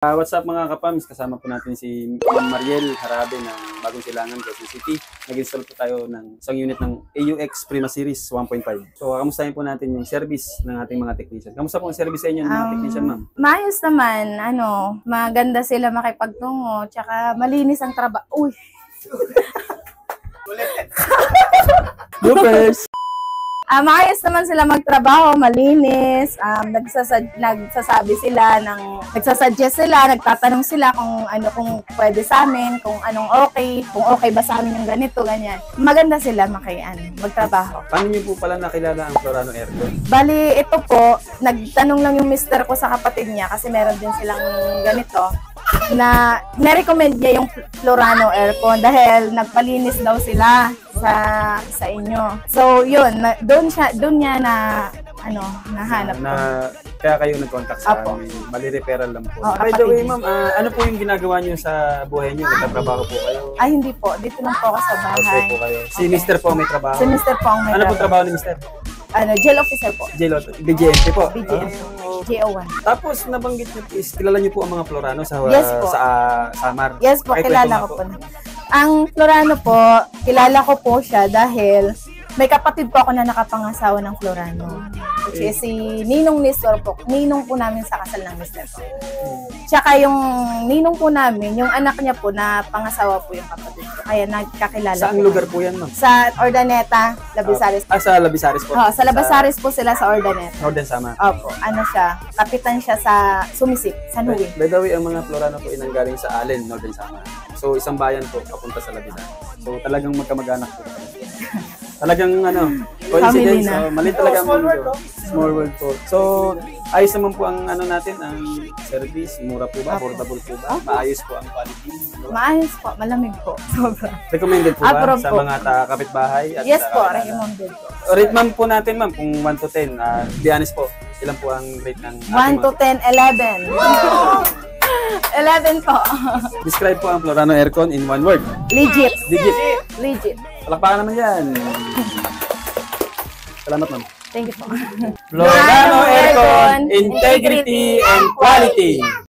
What's up mga kapams, kasama po natin si Ma'am Mariel Harabe ng Bagong Silangan, Quezon City. Nag-install po tayo ng isang unit ng AUX Prima Series 1.5. So, kamustahin po natin yung service ng ating mga technician. Kamusta po ang service sa inyo ng mga technician, ma'am? Maayos naman, maganda sila makipagtungo, tsaka malinis ang trabaho. Uy! Bloopers! Maayos naman sila magtrabaho, malinis, nagsasabi sila nagsasuggest sila, nagtatanong sila kung pwede sa amin, kung anong okay, kung okay ba sa amin yung ganito, ganyan. Maganda sila magtrabaho. Paano niyo po pala nakilala ang Florano Aircon? Bali, ito po, nagtanong lang yung mister ko sa kapatid niya kasi meron din silang ganito na na-recommend niya yung Florano Aircon dahil nagpalinis daw sila sa inyo. So, yun, doon niya nahanap ko. Kaya kayo nag-contact sa Apo. amin. Mali-referral lang po. Oo, By the way, kapatid. ma'am, ano po yung ginagawa niyo sa buhay niyo? Nagtatrabaho po kayo? Ay, hindi po. Dito lang po ako sa Okay bahay. po kayo. Si Okay. Mr. po may trabaho? Si Mr. po ang may Ano po trabaho ni Mr.? Jail officer po. BGMP po? BGM. Oh. JO1. Tapos nabanggit niyo, kilala niyo po ang mga Florano sa Yes po. sa Samar? Yes po, Ay, kilala kwento ko nga po. Ang Florano po, kilala ko po siya dahil may kapatid po ako na nakapangasawa ng Florano. Which is si Ninong Nestor po. Ninong po namin sa kasal ng Mister po. Tsaka yung ninong po namin, yung anak niya po na pangasawa po yung kapatid ko. Kaya nagkakilala Saang po. lugar po yan, ma'am? Sa Ordaneta, Labisares. Sa Labisares po? Sa Labisares po sila sa Ordaneta. Northern Samar. Opo, siya, kapitan siya sa Sumisip, San Juan. By the way, ang mga Florano po inanggaling sa Allen, Northern Samar. So, isang bayan po, papunta sa Labisares. So, talagang magkamag-anak po. Talagang coincidence. na. Mali talaga ang mundo. Small world po. So, ayos naman po ang natin, ang service. Mura po ba? Affordable po ba? Maayos po ang quality. Maayos po, malamig po. Sobra. Recommended po ba Approve sa po. mga kapitbahay? At Yes po, kakilala? recommended po. Rate ma'am po natin, ma'am, kung 1 to 10. Be honest po, ilan po ang rate ng 1 to 10, 11. 11 po. Describe po ang Florano Aircon in one word. Legit. Legit. Legit. Palakpakan naman yan. Salamat, ma'am. Thank you po. Florano Aircon, integrity and quality.